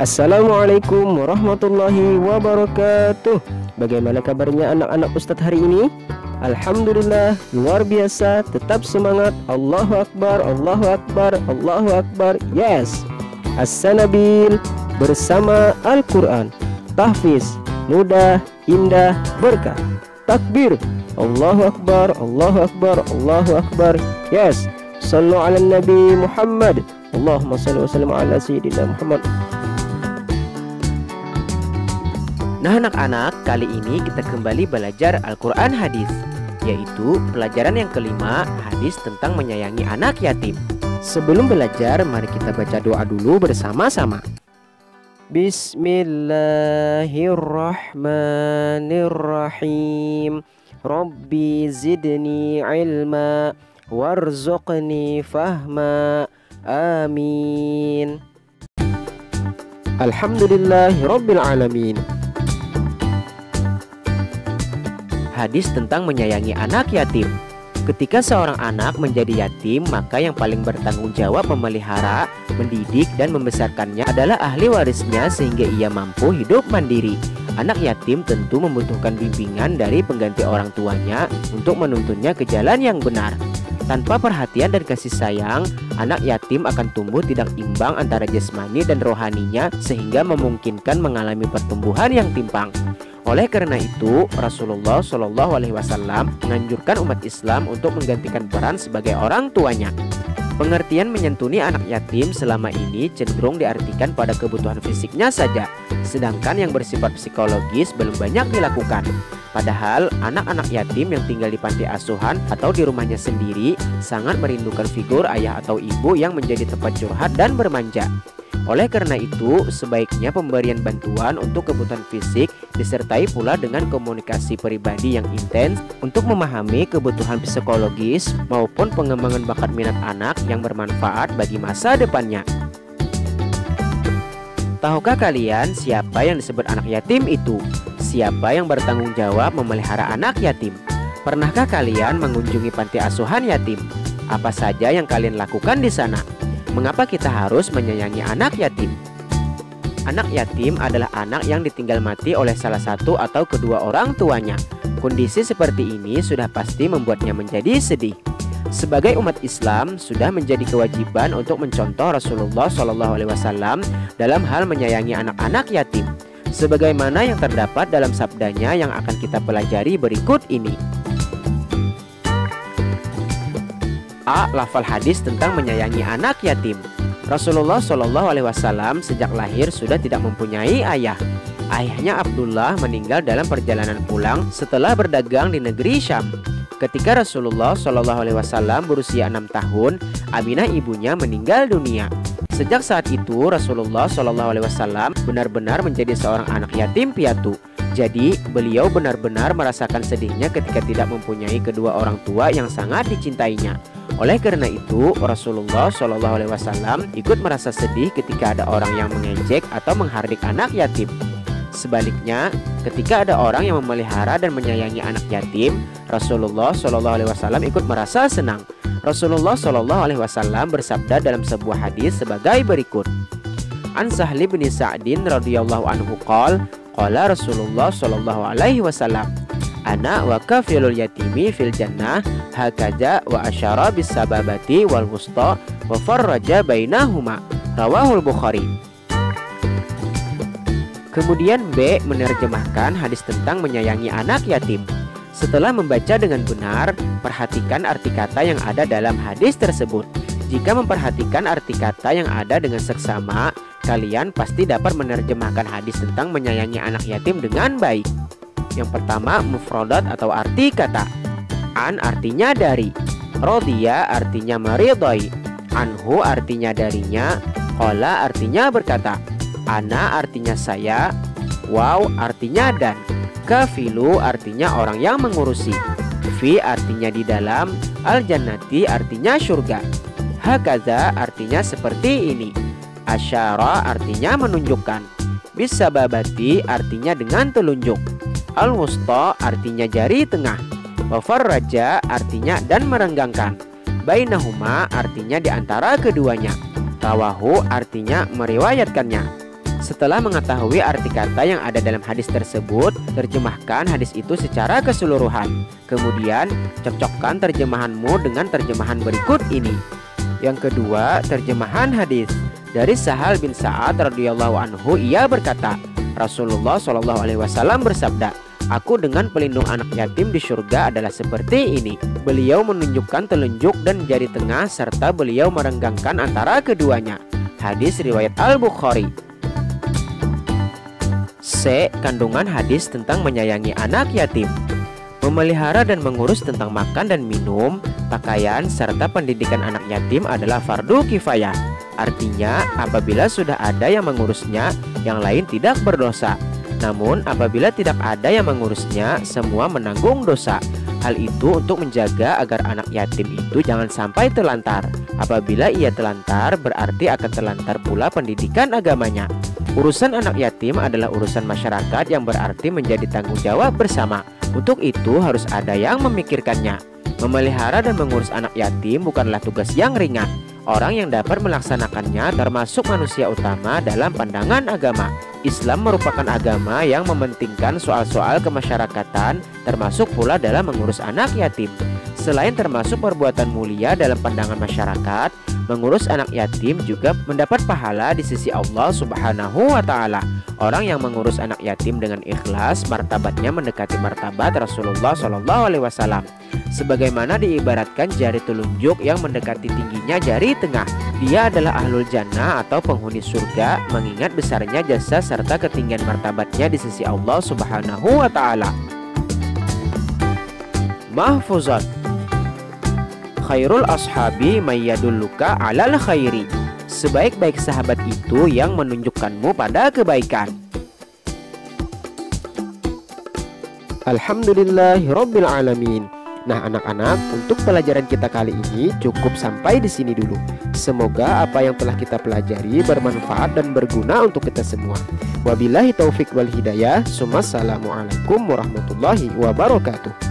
Assalamualaikum warahmatullahi wabarakatuh. Bagaimana kabarnya anak-anak Ustadz hari ini? Alhamdulillah, luar biasa. Tetap semangat. Allahu Akbar, Allahu Akbar, Allahu Akbar. Yes, As-Sanabil bersama Al-Quran. Tahfiz, mudah, indah, berkah. Takbir, Allahu Akbar, Allahu Akbar, Allahu Akbar. Yes, sallu ala Nabi Muhammad. Allahumma salli wa sallim ala Sayyidina Muhammad. Nah anak-anak, kali ini kita kembali belajar Al-Quran Hadis, yaitu pelajaran yang kelima, hadis tentang menyayangi anak yatim. Sebelum belajar, mari kita baca doa dulu bersama-sama. Bismillahirrahmanirrahim. Rabbi zidni ilma warzuqni fahma. Amin. Alhamdulillahirabbil alamin. Hadis tentang menyayangi anak yatim. Ketika seorang anak menjadi yatim, maka yang paling bertanggung jawab memelihara, mendidik, dan membesarkannya adalah ahli warisnya sehingga ia mampu hidup mandiri. Anak yatim tentu membutuhkan bimbingan dari pengganti orang tuanya untuk menuntunnya ke jalan yang benar. Tanpa perhatian dan kasih sayang, anak yatim akan tumbuh tidak imbang antara jasmani dan rohaninya sehingga memungkinkan mengalami pertumbuhan yang timpang. Oleh karena itu, Rasulullah SAW menganjurkan umat Islam untuk menggantikan peran sebagai orang tuanya. Pengertian menyantuni anak yatim selama ini cenderung diartikan pada kebutuhan fisiknya saja, sedangkan yang bersifat psikologis belum banyak dilakukan. Padahal anak-anak yatim yang tinggal di panti asuhan atau di rumahnya sendiri sangat merindukan figur ayah atau ibu yang menjadi tempat curhat dan bermanja. Oleh karena itu, sebaiknya pemberian bantuan untuk kebutuhan fisik disertai pula dengan komunikasi pribadi yang intens untuk memahami kebutuhan psikologis maupun pengembangan bakat minat anak yang bermanfaat bagi masa depannya. Tahukah kalian siapa yang disebut anak yatim itu? Siapa yang bertanggung jawab memelihara anak yatim? Pernahkah kalian mengunjungi panti asuhan yatim? Apa saja yang kalian lakukan di sana? Mengapa kita harus menyayangi anak yatim? Anak yatim adalah anak yang ditinggal mati oleh salah satu atau kedua orang tuanya. Kondisi seperti ini sudah pasti membuatnya menjadi sedih. Sebagai umat Islam, sudah menjadi kewajiban untuk mencontoh Rasulullah SAW dalam hal menyayangi anak-anak yatim, sebagaimana yang terdapat dalam sabdanya yang akan kita pelajari berikut ini. A. Lafal hadis tentang menyayangi anak yatim. Rasulullah SAW sejak lahir sudah tidak mempunyai ayah. Ayahnya Abdullah meninggal dalam perjalanan pulang setelah berdagang di negeri Syam. Ketika Rasulullah SAW berusia 6 tahun, Aminah ibunya meninggal dunia. Sejak saat itu Rasulullah SAW benar-benar menjadi seorang anak yatim piatu. Jadi beliau benar-benar merasakan sedihnya ketika tidak mempunyai kedua orang tua yang sangat dicintainya. Oleh karena itu Rasulullah SAW ikut merasa sedih ketika ada orang yang mengejek atau menghardik anak yatim. Sebaliknya, ketika ada orang yang memelihara dan menyayangi anak yatim, Rasulullah SAW ikut merasa senang. Rasulullah SAW bersabda dalam sebuah hadis sebagai berikut. An Sahli bin Sa'din radhiyallahu anhu qala Rasulullah SAW, ana wa kafilul yatimi fil jannah hakaza wa asyara bis sababati wal wusta wa farraja bainahuma. Rawahul Bukhari. Kemudian B. menerjemahkan hadis tentang menyayangi anak yatim. Setelah membaca dengan benar, perhatikan arti kata yang ada dalam hadis tersebut. Jika memperhatikan arti kata yang ada dengan seksama, kalian pasti dapat menerjemahkan hadis tentang menyayangi anak yatim dengan baik. Yang pertama, mufradat atau arti kata. An artinya dari, rodiya artinya meridhai, anhu artinya darinya, qala artinya berkata, ana artinya saya, waw artinya dan, kafilu artinya orang yang mengurusi, fi artinya di dalam, al jannati artinya surga, hakaza artinya seperti ini, asyara artinya menunjukkan, bisababati artinya dengan telunjuk, al-wusta artinya jari tengah, wa farraja artinya dan merenggangkan, bainahuma artinya di antara keduanya, rawahu artinya meriwayatkannya. Setelah mengetahui arti kata yang ada dalam hadis tersebut, terjemahkan hadis itu secara keseluruhan. Kemudian, cocokkan terjemahanmu dengan terjemahan berikut ini. Yang kedua, terjemahan hadis. Dari Sahal bin Sa'ad radhiyallahu anhu, ia berkata, Rasulullah shallallahu alaihi wasallam bersabda, "Aku dengan pelindung anak yatim di surga adalah seperti ini." Beliau menunjukkan telunjuk dan jari tengah serta beliau merenggangkan antara keduanya. Hadis riwayat Al-Bukhari. C. Kandungan hadis tentang menyayangi anak yatim. Memelihara dan mengurus tentang makan dan minum, pakaian, serta pendidikan anak yatim adalah fardu kifayah. Artinya, apabila sudah ada yang mengurusnya, yang lain tidak berdosa. Namun, apabila tidak ada yang mengurusnya, semua menanggung dosa. Hal itu untuk menjaga agar anak yatim itu jangan sampai terlantar. Apabila ia terlantar, berarti akan terlantar pula pendidikan agamanya. Urusan anak yatim adalah urusan masyarakat yang berarti menjadi tanggung jawab bersama. Untuk itu harus ada yang memikirkannya. Memelihara dan mengurus anak yatim bukanlah tugas yang ringan. Orang yang dapat melaksanakannya termasuk manusia utama dalam pandangan agama. Islam merupakan agama yang mementingkan soal-soal kemasyarakatan, termasuk pula dalam mengurus anak yatim. Selain termasuk perbuatan mulia dalam pandangan masyarakat, mengurus anak yatim juga mendapat pahala di sisi Allah Subhanahu wa Ta'ala. Orang yang mengurus anak yatim dengan ikhlas, martabatnya mendekati martabat Rasulullah SAW. Sebagaimana diibaratkan jari telunjuk yang mendekati tingginya jari tengah. Dia adalah ahlul jannah atau penghuni surga, mengingat besarnya jasa serta ketinggian martabatnya di sisi Allah Subhanahu wa Ta'ala. Mahfuzat. Khairul ashabi mayyadulluka alal khairi. Sebaik-baik sahabat itu yang menunjukkanmu pada kebaikan. Alhamdulillahirabbil alamin. Nah anak-anak, untuk pelajaran kita kali ini cukup sampai di sini dulu. Semoga apa yang telah kita pelajari bermanfaat dan berguna untuk kita semua. Wabillahi taufik wal hidayah. Assalamualaikum warahmatullahi wabarakatuh.